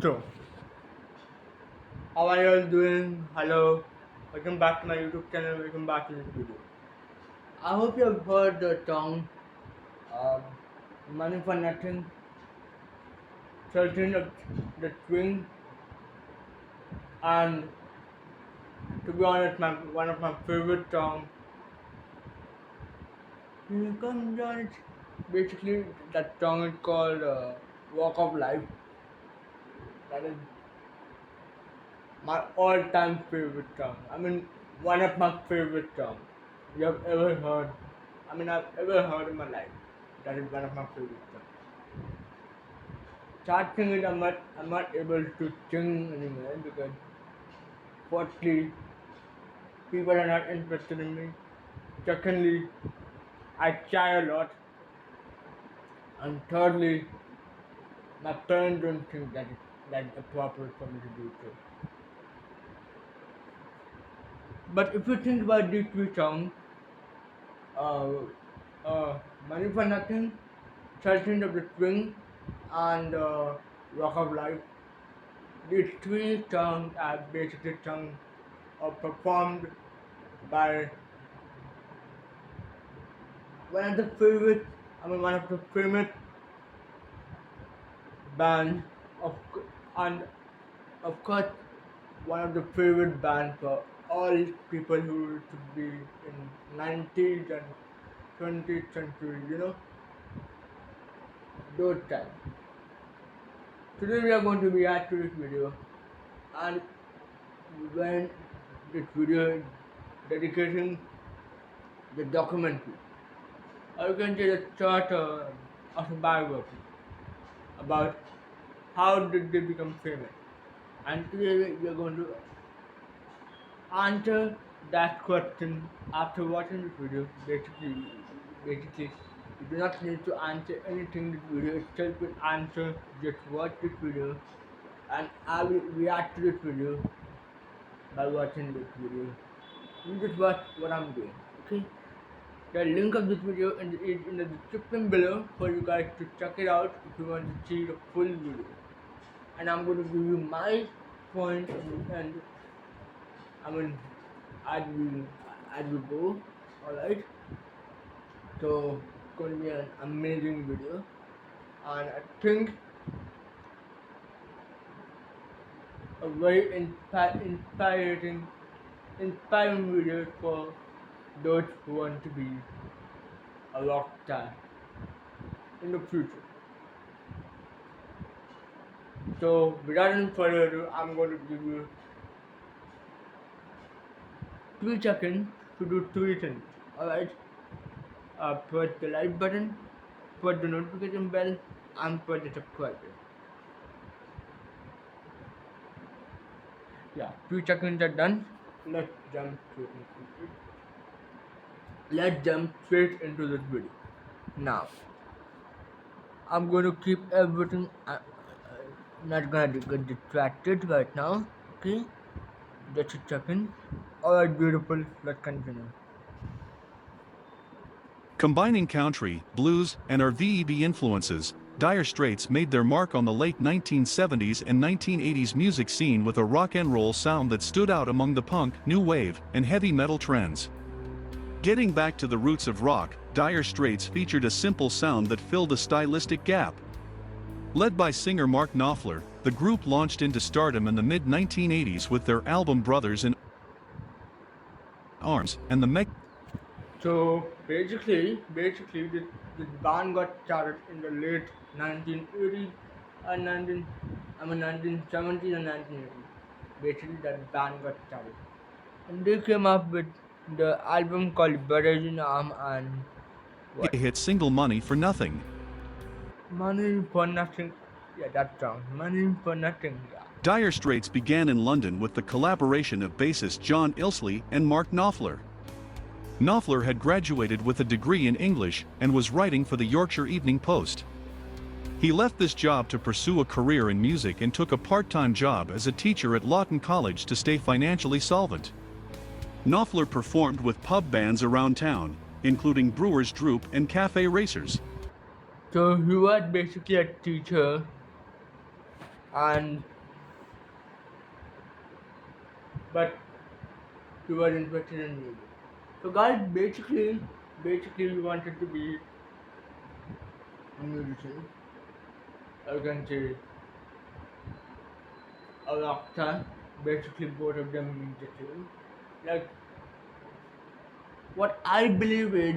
So, how are you all doing? Hello, welcome back to my YouTube channel. Welcome back to this video. I hope you have heard the song "Money for Nothing," certain of the swing, and to be honest, one of my favorite songs. Here comes Johnny. Basically, that song is called "Walk of Life." That is my all-time favorite song. I mean, one of my favorite songs you have ever heard. I've ever heard in my life. That is one of my favorite songs. Start singing, I'm not able to sing anymore because firstly, people are not interested in me. Secondly, I cry a lot. And thirdly, my parents don't think that's appropriate for me to do so. But if you think about these three songs, uh, Money for Nothing, Certain of the Swing, and Rock of Life. These three songs are basically songs performed by one of the favorite, one of the famous bands of, and of course, one of the favorite bands for all people who used to be in 90s and 20th century, those times. Today we are going to react to this video, and when this video is dedicating the documentary, or you can say the short autobiography about how did they become famous. And today we are going to answer that question after watching this video. Basically, you do not need to answer anything. This video itself will answer. Just watch this video, and I will react to this video by watching this video. You just watch what I'm doing, okay? The link of this video is in the description below for you guys to check it out if you want to see the full video. And I'm going to give you my point and I mean as we go. Alright. So it's going to be an amazing video, and I think a very inspiring video for those who want to be a rock star in the future. So without any further ado, I'm going to give you 3 seconds to do 3 things. Alright. Press the like button, press the notification bell, and press the subscribe button. Yeah, 3 seconds are done. Let's jump straight into it. Let's jump straight into this video. Now, I'm going to keep everything. Not gonna get distracted right now. Okay, just a second. Alright, beautiful. Let's continue. Combining country, blues, and R&B influences, Dire Straits made their mark on the late 1970s and 1980s music scene with a rock and roll sound that stood out among the punk, new wave, and heavy metal trends. Getting back to the roots of rock, Dire Straits featured a simple sound that filled a stylistic gap. Led by singer Mark Knopfler, the group launched into stardom in the mid-1980s with their album Brothers in Arms and the So basically, this band got started in the late 1980s and 1970s and 1980s. Basically, that band got started, and they came up with the album called "Brothers in Arm" and what? hit single Money for Nothing. Money for Nothing. Yeah, that song. Money for Nothing. Yeah. Dire Straits began in London with the collaboration of bassist John Ilsley and Mark Knopfler. Knopfler had graduated with a degree in English and was writing for the Yorkshire Evening Post. He left this job to pursue a career in music and took a part-time job as a teacher at Lawton College to stay financially solvent. Knopfler performed with pub bands around town, including Brewers Droop and Cafe Racers. So he was basically a teacher and but he was interested in music. So guys, basically he wanted to be a musician, or you can say a rock star. Basically both of them mean the same. Like what I believe is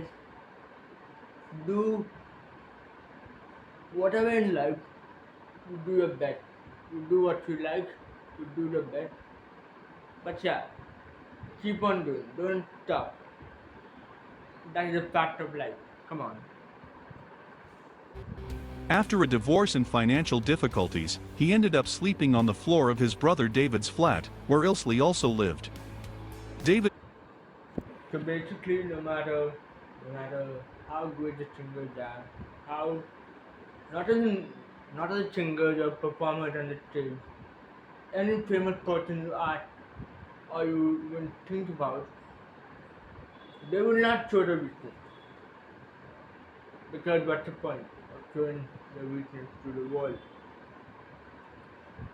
do whatever in life, you do your best. You do what you like, you do the best. But yeah, keep on doing, don't stop. That is a fact of life. Come on. After a divorce and financial difficulties, he ended up sleeping on the floor of his brother David's flat, where Ilsley also lived. David So basically, no matter how good the singers are, how not as not as singers or performers on the stage, any famous person you ask or you even think about, they will not show the weakness. Because what's the point of showing the weakness to the world?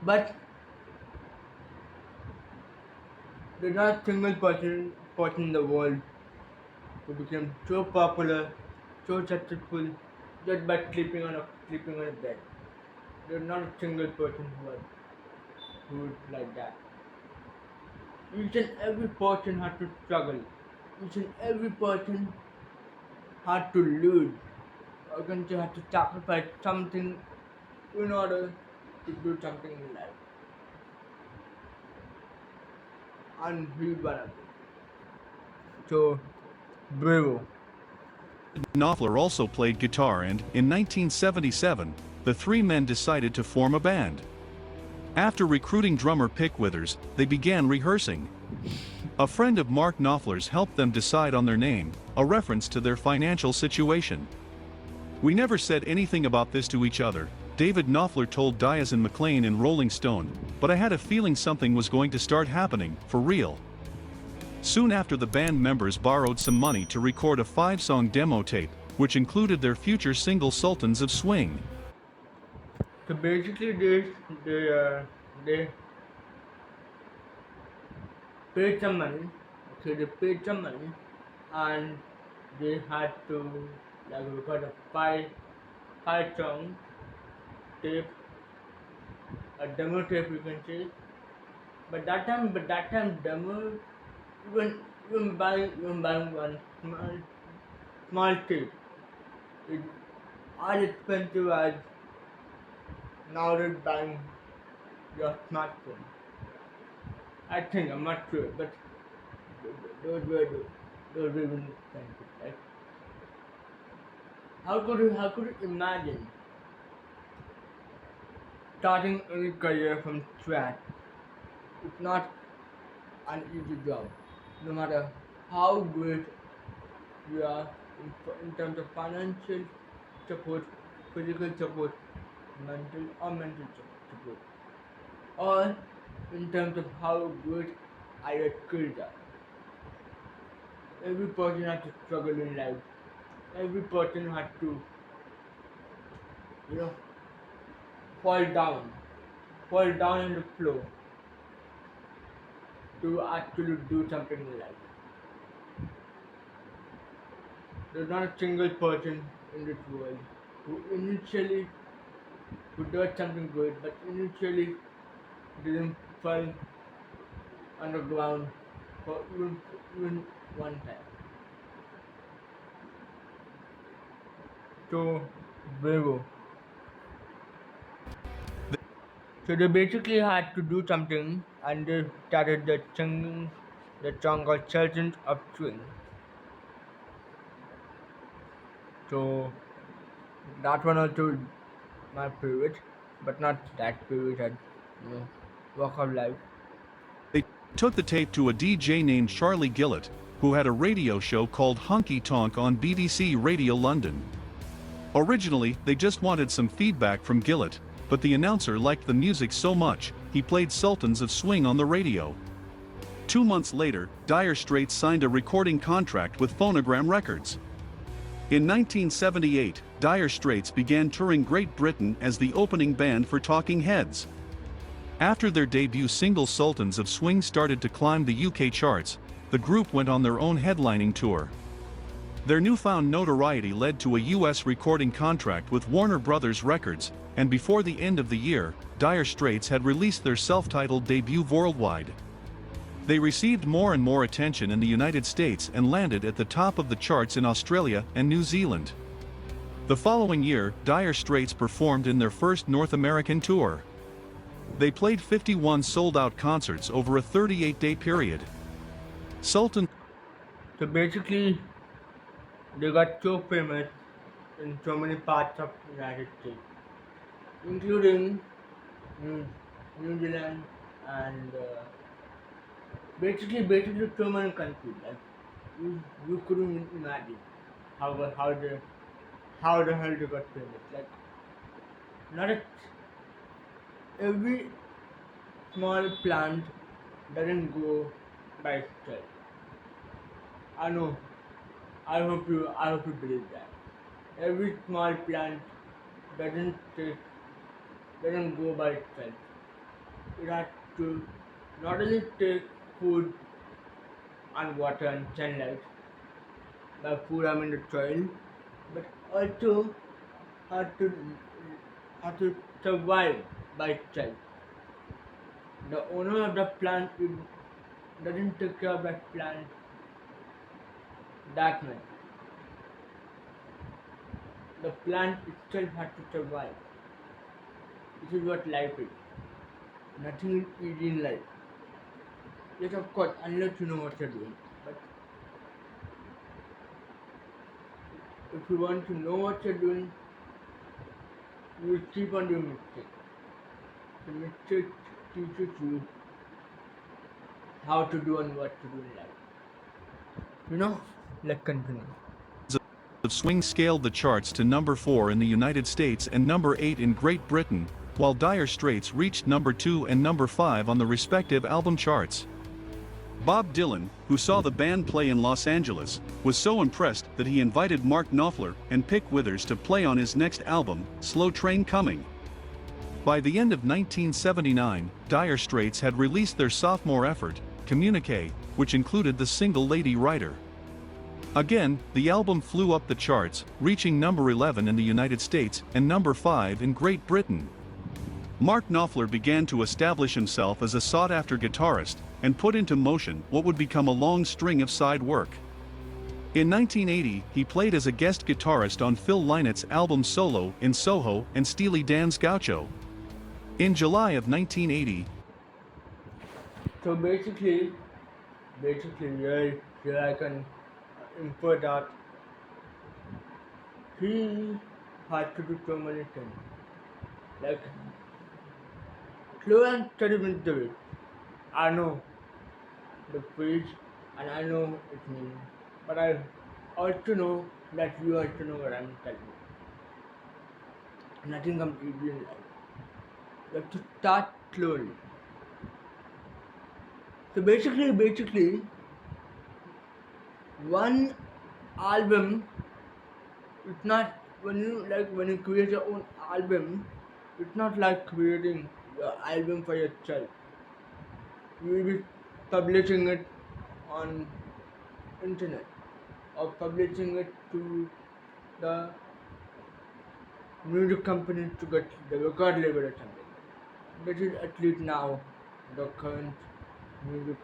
But there's not a single person in the world who became so popular, so successful just by sleeping on a bed. There's not a single person who is like that. Each and every person had to struggle. Each and every person had to lose. Or can say had to sacrifice something in order to do something in life. And he's one of them. So, bravo. Knopfler also played guitar and, in 1977, the three men decided to form a band. After recruiting drummer Pick Withers, they began rehearsing. A friend of Mark Knopfler's helped them decide on their name, a reference to their financial situation. "We never said anything about this to each other," David Knopfler told Diazon McClain in Rolling Stone, "but I had a feeling something was going to start happening, for real." Soon after, the band members borrowed some money to record a 5-song demo tape, which included their future single Sultans of Swing. So basically, they paid some money. Okay, they paid some money, and they had to like record a five song tape, a demo tape you can say. But that time demo, even even buying one small tape is as expensive as nowadays buying your smartphone. I think I'm not sure, but those were even expensive. Like how could you imagine starting any career from scratch? It's not an easy job. No matter how great you are in terms of financial support, physical support, mental support, or in terms of how good are your skills are. Every person has to struggle in life. Every person has to, you know, fall down, fall down on the floor to actually do something in life. There's not a single person in this world who initially who does something good, but initially didn't fall on the ground for even one time. So, bravo. So they basically had to do something, and they started singing the song called Sultans of Swing. So that one also is my favorite, but not that favorite as you know, Walk of Life. They took the tape to a DJ named Charlie Gillett, who had a radio show called Honky Tonk on BBC Radio London. Originally, they just wanted some feedback from Gillett, but the announcer liked the music so much, he played Sultans of Swing on the radio. 2 months later, Dire Straits signed a recording contract with Phonogram Records. In 1978, Dire Straits began touring Great Britain as the opening band for Talking Heads. After their debut single Sultans of Swing started to climb the UK charts, the group went on their own headlining tour. Their newfound notoriety led to a US recording contract with Warner Brothers Records, and before the end of the year, Dire Straits had released their self-titled debut worldwide. They received more and more attention in the United States and landed at the top of the charts in Australia and New Zealand. The following year, Dire Straits performed in their first North American tour. They played 51 sold-out concerts over a 38-day period. Sultan So basically, they got so famous in so many parts of United States, including New, New Zealand and basically so many countries. Like you couldn't imagine how how the how the hell they got famous. Like not a, every small plant doesn't go by itself. I know. I hope you believe that. Every small plant doesn't take doesn't go by itself. It has to not only take food and water and sunlight, by food I mean the soil, but also has to has to survive by itself. The owner of the plant if doesn't take care of that plant that much. The plant itself has to survive. This is what life is. Nothing is easy in life. Yes, of course, unless you know what you're doing. But if you want to know what you're doing, you will keep on doing mistakes. The mistake teaches you how to do and what to do in life. You know? Let's continue. of Swing scaled the charts to number 4 in the United States and number 8 in Great Britain, while Dire Straits reached number 2 and number 5 on the respective album charts. Bob Dylan, who saw the band play in Los Angeles, was so impressed that he invited Mark Knopfler and Pick Withers to play on his next album, Slow Train Coming. By the end of 1979, Dire Straits had released their sophomore effort, Communique, which included the single Lady Writer. Again, the album flew up the charts, reaching number 11 in the United States and number 5 in Great Britain. Mark Knopfler began to establish himself as a sought-after guitarist and put into motion what would become a long string of side work. In 1980, he played as a guest guitarist on Phil Lynot's album Solo in Soho and Steely Dan's Gaucho. In July of 1980, So basically here I can infer that he had to do so many things. Like slow and steady wins the race. I know the phrase and I know its meaning. But I also know that you also know what I'm telling you. Nothing comes easy in life. You have to start slowly. So basically, one album, it's not when you create your own album, it's not like creating your album for yourself. You will be publishing it on internet or publishing it to the music company to get the record label or something. This is at least now the current music.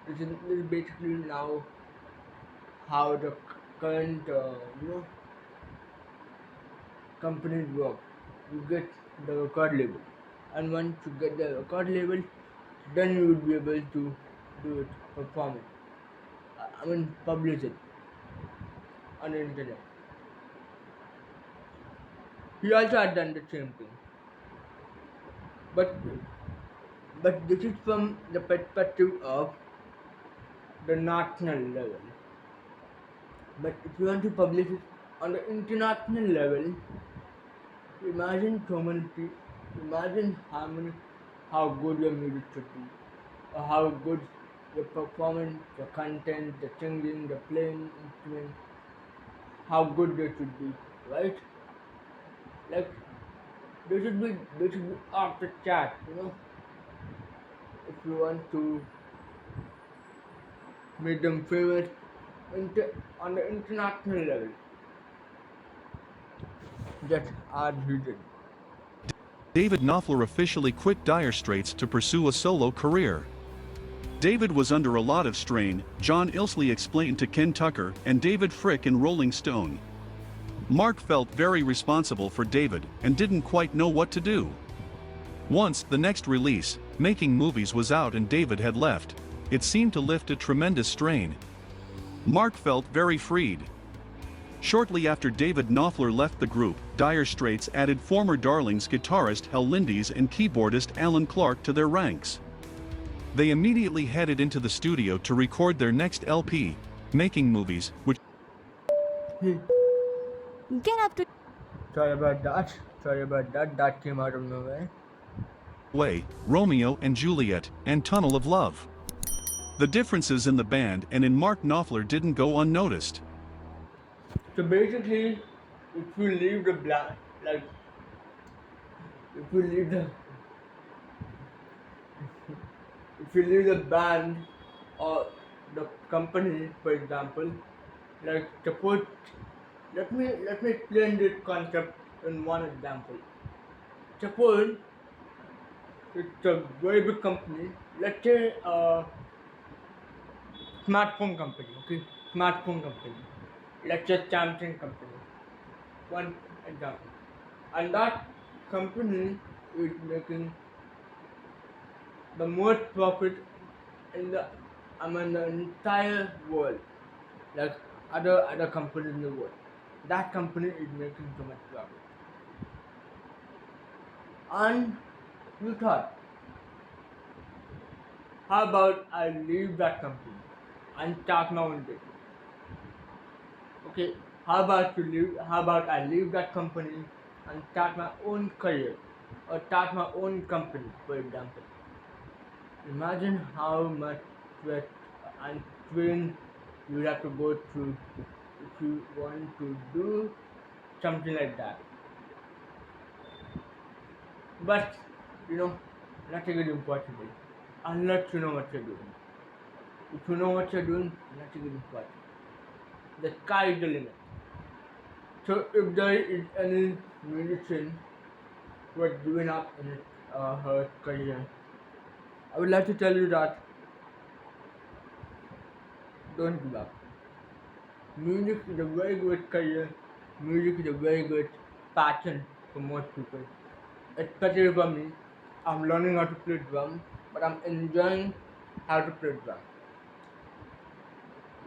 This is basically now how the current companies work. You get the record label, and once you get the record label, then you will be able to do it, perform it. I mean, publish it on the internet. He also had done the same thing, but this is from the perspective of the national level. But if you want to publish it on the international level, imagine so many imagine how good your music should be, or how good your performance, the content, the singing, the playing instrument, how good they should be, right? Like they should be off the chat, if you want to make them famous on the international level. That's our vision. David Knopfler officially quit Dire Straits to pursue a solo career. David was under a lot of strain, John Ilsley explained to Ken Tucker and David Frick in Rolling Stone. Mark felt very responsible for David and didn't quite know what to do. Once the next release, Making Movies, was out and David had left, it seemed to lift a tremendous strain. Mark felt very freed. Shortly after David Knopfler left the group, Dire Straits added former Darlings guitarist Hal Lindes and keyboardist Alan Clark to their ranks. They immediately headed into the studio to record their next LP, Making Movies, which Get up to. Sorry about that. Sorry about that. That came out of nowhere. way, Romeo and Juliet, and Tunnel of Love. The differences in the band and in Mark Knopfler didn't go unnoticed. So basically, if you leave the like, if you leave the, if you leave the band or the company, for example, like suppose, let me explain this concept in one example. Suppose it's a very big company. Let's say smartphone company. Okay, smartphone company. Let's say Samsung company. One example. And that company is making the most profit in the entire world, like other companies in the world. That company is making so much profit. And you thought, how about I leave that company and start my own business? Okay, how about I leave that company and start my own career or start my own company, for example. Imagine how much sweat and pain you have to go through if you want to do something like that. But you know, nothing is impossible unless you know what you're doing. If you know what you're doing, nothing is impossible. The sky is the limit. So if there is any musician who are giving up in her career, I would like to tell you that don't give up. Music is a very good career. Music is a very good passion for most people. Especially for me, I'm learning how to play drum, but I'm enjoying how to play drum.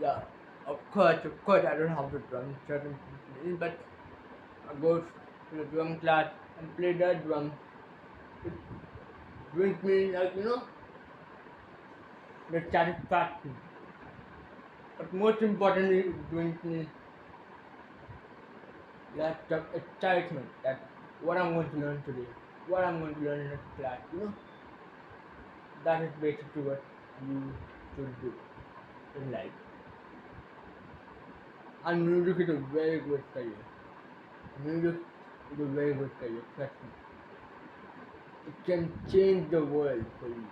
Yeah, of course, I don't have the drum certainly, but I go to the drum class and play that drum. It brings me like the satisfaction. But most importantly, it brings me like the excitement that what I'm going to learn today, what I'm going to learn in next class. That is basically what you should do in life. And music is a very good career. Music is a very good career, trust me. It can change the world for you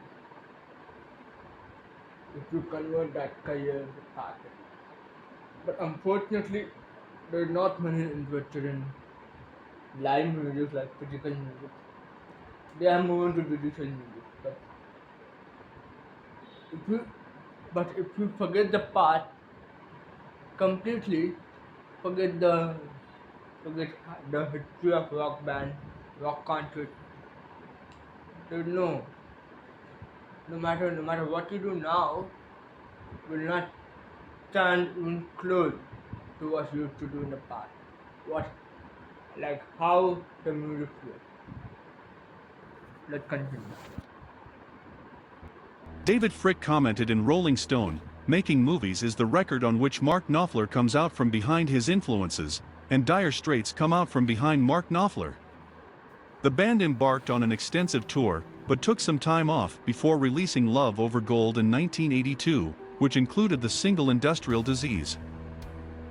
if you convert that career to passion. But unfortunately, there are not many interested in live music like physical music. They are moving to digital music. If you if you forget the past completely, forget forget the history of rock band, rock concert, there's no matter what you do now will not stand even close to what you used to do in the past. What like how the music was. Let's continue. David Frick commented in Rolling Stone, Making Movies is the record on which Mark Knopfler comes out from behind his influences, and Dire Straits come out from behind Mark Knopfler. The band embarked on an extensive tour, but took some time off before releasing Love Over Gold in 1982, which included the single Industrial Disease.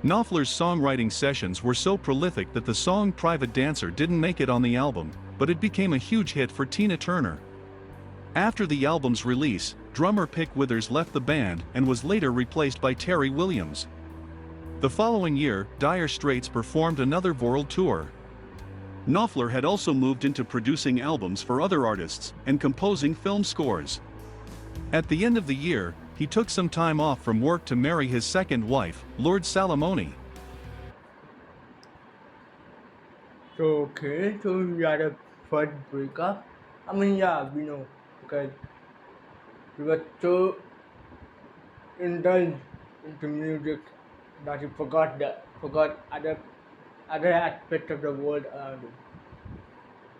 Knopfler's songwriting sessions were so prolific that the song Private Dancer didn't make it on the album, but it became a huge hit for Tina Turner. After the album's release, drummer Pick Withers left the band and was later replaced by Terry Williams. The following year, Dire Straits performed another world tour. Knopfler had also moved into producing albums for other artists and composing film scores. At the end of the year, he took some time off from work to marry his second wife, Lord Salamoni. So okay, so we had a first breakup. I mean, yeah, we know because we were so indulged into music that he forgot other aspects of the world around him.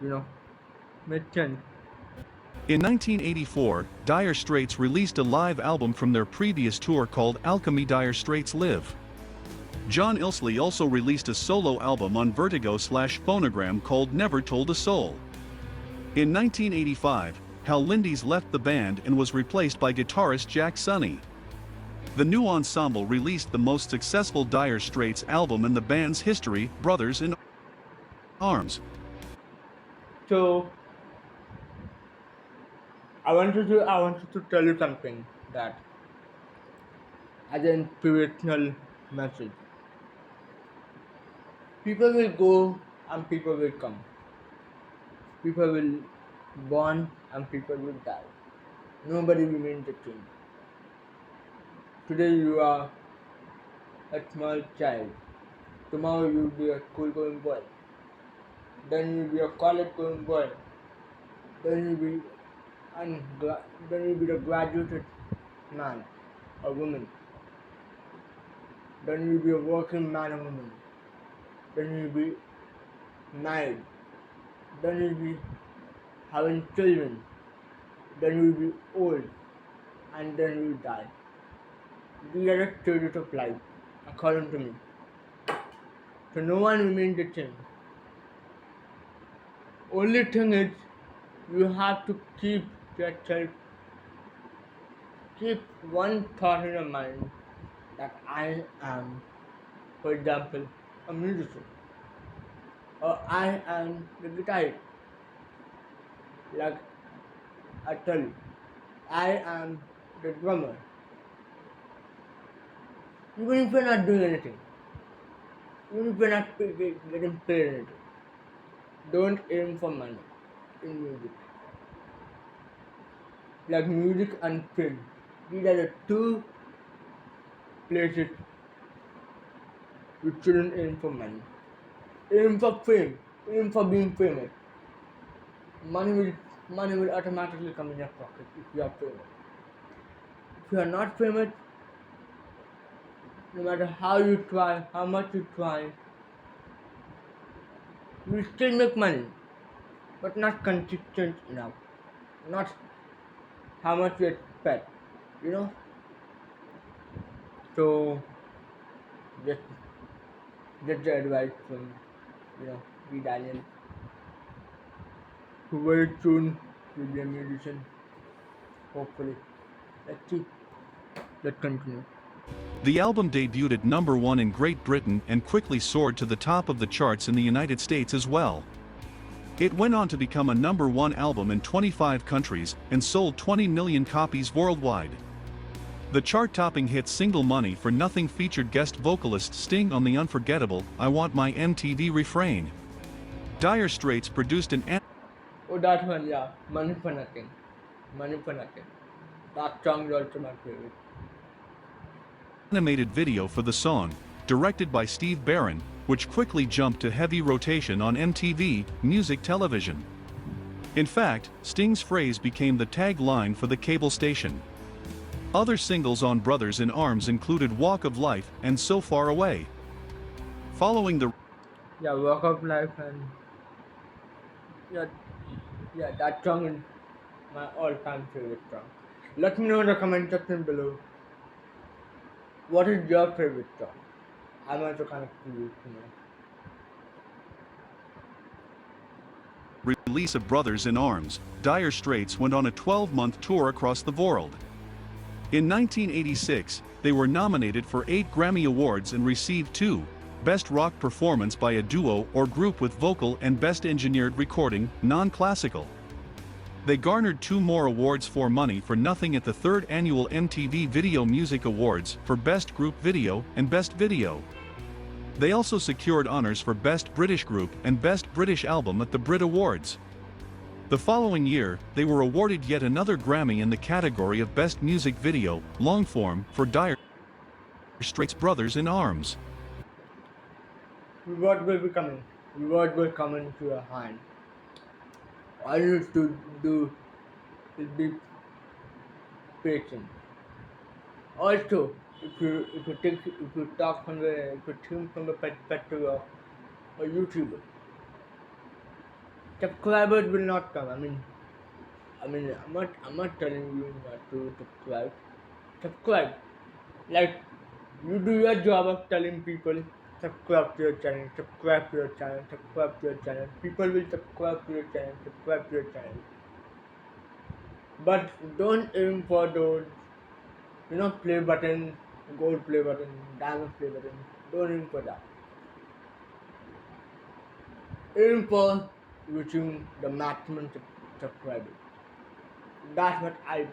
You know, makes sense. In 1984, Dire Straits released a live album from their previous tour called Alchemy Dire Straits Live. John Ilsley also released a solo album on Vertigo/Phonogram called Never Told a Soul. In 1985, Hal Lindes left the band and was replaced by guitarist Jack Sonny. The new ensemble released the most successful Dire Straits album in the band's history, Brothers in Arms. So I wanted to tell you something that as an inspirational message. People will go and people will come. People will born and people will die. Nobody remains the same. Today you are a small child. Tomorrow you will be a school going boy. Then you will be a college going boy. Then you will be then you will be a graduated man or woman. Then you will be a working man or woman. Then you will be married. Then you will be having children. Then you will be old. And then you will die. These are the stages of life, according to me. So no one remains the same. Only thing is, you have to keep one thought in your mind that I am, for example, a musician, or I am the guitarist. Like I tell you, I am the drummer. Even if you're not doing anything, even if you're not getting paid anything, don't aim for money in music. Like music and film, these are the two places you shouldn't aim for money. Aim for fame, aim for being famous. Money will money will automatically come in your pocket if you are famous. If you are not famous, no matter how you try, how much you try, you will still make money, but not consistent enough. Not how much you expect, you know. So just just the advice from B Daniel, who very soon will be a musician. Hopefully, let's see. Let's continue. The album debuted at number 1 in Great Britain and quickly soared to the top of the charts in the United States as well. It went on to become a number 1 album in 25 countries and sold 20 million copies worldwide. The chart-topping hit Single Money for Nothing featured guest vocalist Sting on the unforgettable I Want My MTV refrain. Dire Straits produced an Oh, that one, yeah. Money for nothing. Money for nothing. That song is also my favorite. animated video for the song, directed by Steve Barron, which quickly jumped to heavy rotation on MTV Music Television. In fact, Sting's phrase became the tagline for the cable station. Other singles on Brothers in Arms included Walk of Life and So Far Away. Following the Yeah, Walk of Life and yeah, that song is my all-time favorite song. Let me know in the comment section below. What is your favorite song? I'm also kind of curious to know. release of Brothers in Arms, Dire Straits went on a 12-month tour across the world. In 1986, they were nominated for 8 Grammy Awards and received 2. Best Rock Performance by a Duo or Group with Vocal and Best Engineered Recording, Non-Classical. They garnered 2 more awards for Money for Nothing at the 3rd Annual MTV Video Music Awards for Best Group Video and Best Video. They also secured honors for Best British Group and Best British Album at the Brit Awards. The following year, they were awarded yet another Grammy in the category of Best Music Video, Long Form, for Dire Straits' Brothers in Arms. Reward will be coming. Reward will come into your hand. All you need to do is be patient. Also, if you talk from the if you think from the perspective of a YouTuber, subscribers will not come. I'm not telling you not to subscribe. Subscribe. Like you do your job of telling people subscribe to your channel, subscribe to your channel, subscribe to your channel. People will subscribe to your channel, subscribe to your channel. But don't aim for those, play button, gold play button, diamond play button. Don't aim for that. Aim for reaching the maximum subscribers. That's what I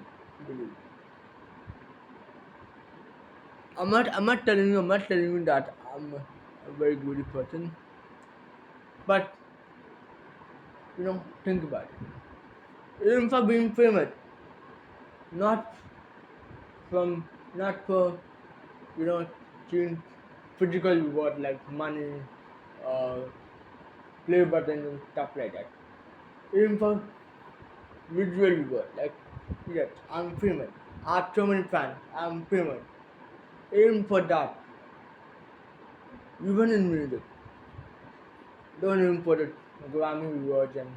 believe. I'm not telling you that I'm a very good person, but think about it. Aim for being famous, not not for you know seeing physical reward like money, uh, play button and stuff like that. Aim for visual reward, like yes, I'm famous. I have so many fans. I'm famous. Aim for that, even in music. Don't aim for the Grammy rewards and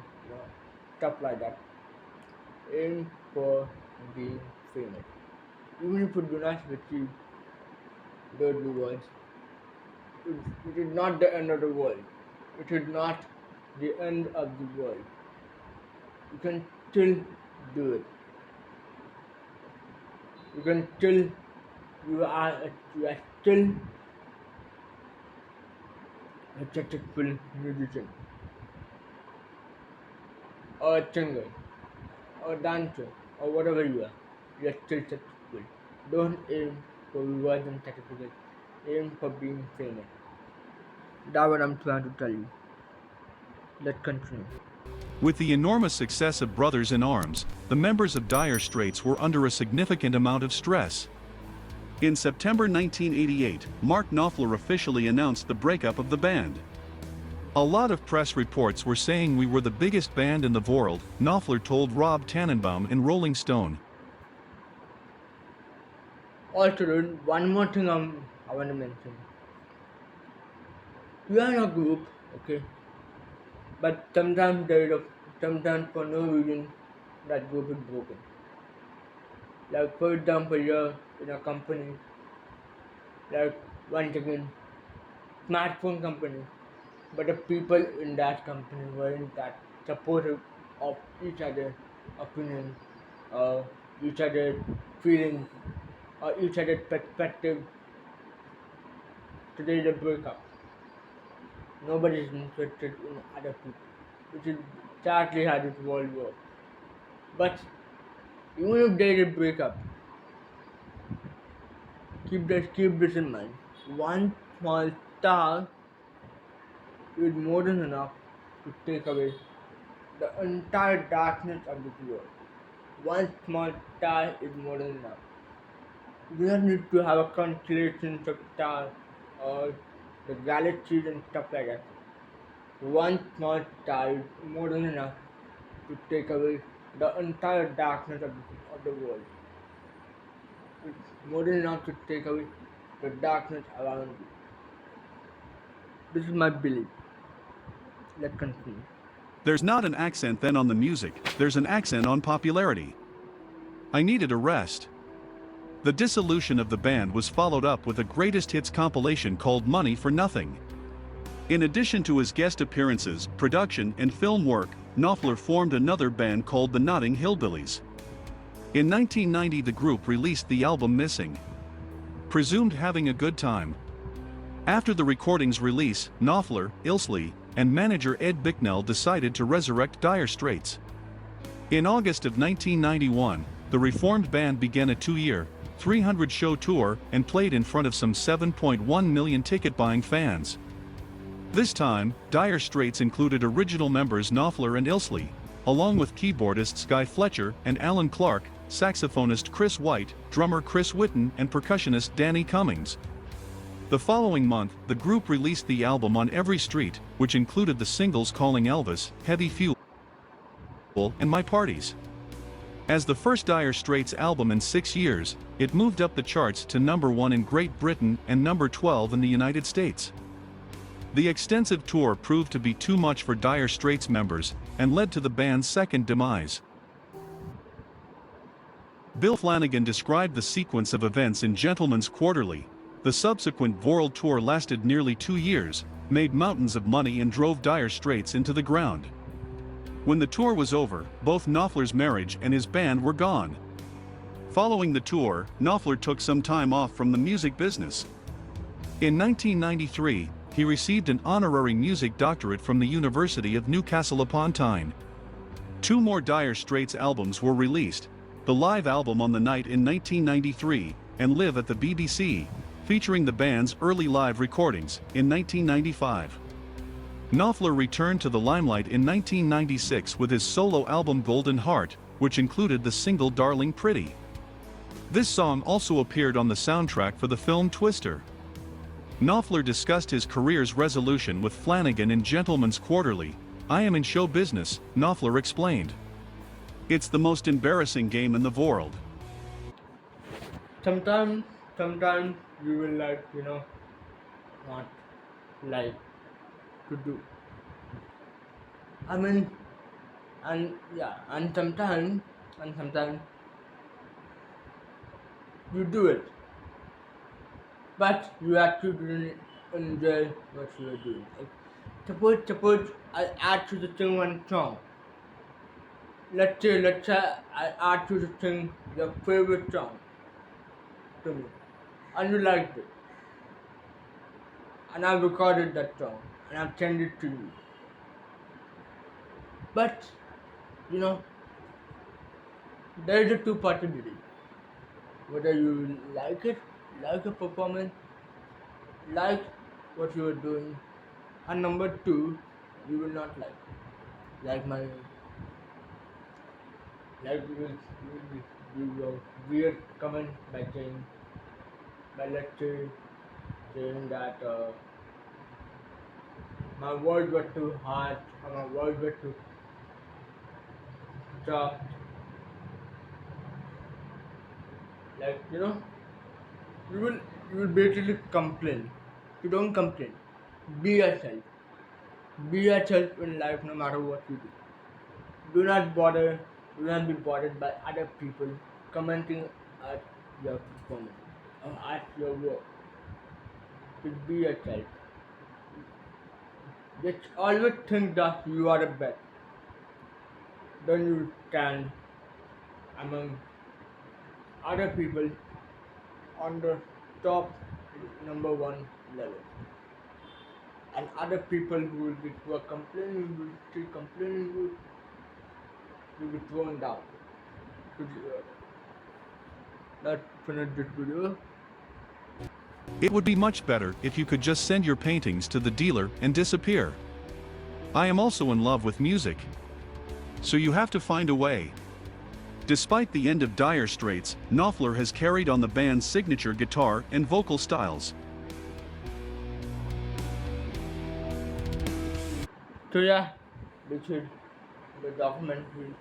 stuff like that. Aim for being famous. Even if you do not achieve those rewards, it is not the end of the world. It is not the end of the world. You can still do it. You can still you are still a successful musician or a singer or a dancer or whatever you are. You are still successful. Don't aim for rewards and certificates. Aim for being famous. That's what I'm trying to tell you. Let's continue. With the enormous success of Brothers in Arms, the members of Dire Straits were under a significant amount of stress. In September 1988, Mark Knopfler officially announced the breakup of the band. A lot of press reports were saying we were the biggest band in the world, Knopfler told Rob Tannenbaum in Rolling Stone. Also, one more thing I want to mention. We are in a group, okay, but sometimes for no reason that group is broken. Like for example, you're in a company, like once again, smartphone company, but the people in that company weren't that supportive of each other's opinion, or each other's feelings, or each other's perspective. Today they break up. Nobody is interested in other people, which is exactly how this world works. But even if they did break up, keep this in mind. One small star is more than enough to take away the entire darkness of this world. One small star is more than enough. You don't need to have a constellation of stars or the galaxies and stuff like that. One small star is more than enough to take away the entire darkness of the world. It's more than enough to take away the darkness around you. This is my belief. Let's continue. There's not an accent then on the music, there's an accent on popularity. I needed a rest. The dissolution of the band was followed up with a greatest hits compilation called Money for Nothing. In addition to his guest appearances, production, and film work, Knopfler formed another band called the Notting Hillbillies. In 1990 the group released the album Missing. Presumed Having a Good Time. After the recording's release, Knopfler, Ilsley, and manager Ed Bicknell decided to resurrect Dire Straits. In August of 1991, the reformed band began a 2-year, 300-show tour and played in front of some 7.1 million ticket-buying fans. This time, Dire Straits included original members Knopfler and Ilsley, along with keyboardists Guy Fletcher and Alan Clark, saxophonist Chris White, drummer Chris Whitten and percussionist Danny Cummings. The following month, the group released the album On Every Street, which included the singles Calling Elvis, Heavy Fuel, and My Parties. As the first Dire Straits album in 6 years, it moved up the charts to number 1 in Great Britain and number 12 in the United States. The extensive tour proved to be too much for Dire Straits members, and led to the band's second demise. Bill Flanagan described the sequence of events in Gentleman's Quarterly. The subsequent world tour lasted nearly 2 years, made mountains of money and drove Dire Straits into the ground. When the tour was over, both Knopfler's marriage and his band were gone. Following the tour, Knopfler took some time off from the music business. In 1993, he received an honorary music doctorate from the University of Newcastle upon Tyne. 2 more Dire Straits albums were released, the live album On the Night in 1993, and Live at the BBC, featuring the band's early live recordings, in 1995. Knopfler returned to the limelight in 1996 with his solo album Golden Heart, which included the single Darling Pretty. This song also appeared on the soundtrack for the film Twister. Knopfler discussed his career's resolution with Flanagan in Gentleman's Quarterly. I am in show business, Knopfler explained. It's the most embarrassing game in the world. Sometimes you will not like to do. I mean, and yeah, and sometimes you do it, but you actually didn't enjoy what you were doing. Like, suppose I add to the thing one song. Let's say I add to the thing your favorite song to me, and you liked it, and I've recorded that song, and I've sent it to you. But you know, there is a two possibility: whether you like it, like a performance, like what you are doing, and number two, you will not like my you will weird comment by saying by let's say saying that my words were too hard or my words were too soft. Like you will basically complain. You don't complain. Be yourself. Be yourself in life no matter what you do. Do not be bothered by other people commenting at your performance or at your work. Just be yourself. Just always think that you are the best. Then you stand among other people on the top number one level. And other people who are complaining will still complaining will be thrown down to the earth. Let's finish this video. It would be much better if you could just send your paintings to the dealer and disappear. I am also in love with music. So you have to find a way. Despite the end of Dire Straits, Knopfler has carried on the band's signature guitar and vocal styles. So yeah, this is the documentary,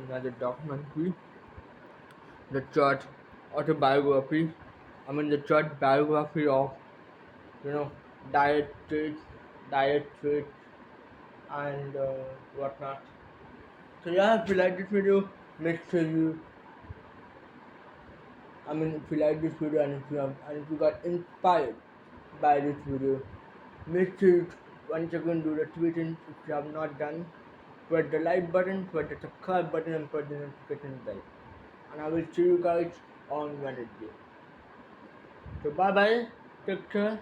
not the documentary, the short autobiography, the short biography of, you know, diet traits, and whatnot. So yeah, if you like this video, make sure if you like this video and if you got inspired by this video, make sure you once again do the tweeting if you have not done. Press the like button, press the subscribe button, and press the notification bell. And I will see you guys on Wednesday. So bye bye, take care,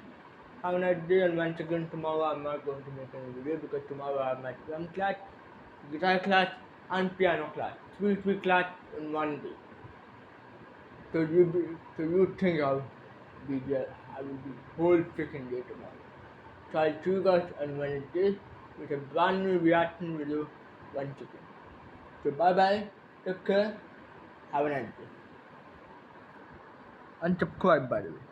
have a nice day, and once again tomorrow I'm not going to make any video because tomorrow I have my drum class, guitar class, and piano class. Three class in one day. So you think I'll be there? I will be whole freaking day tomorrow. So I'll see you guys on Wednesday with a brand new reaction video once again. So bye bye, take care, have a nice day. And subscribe by the way.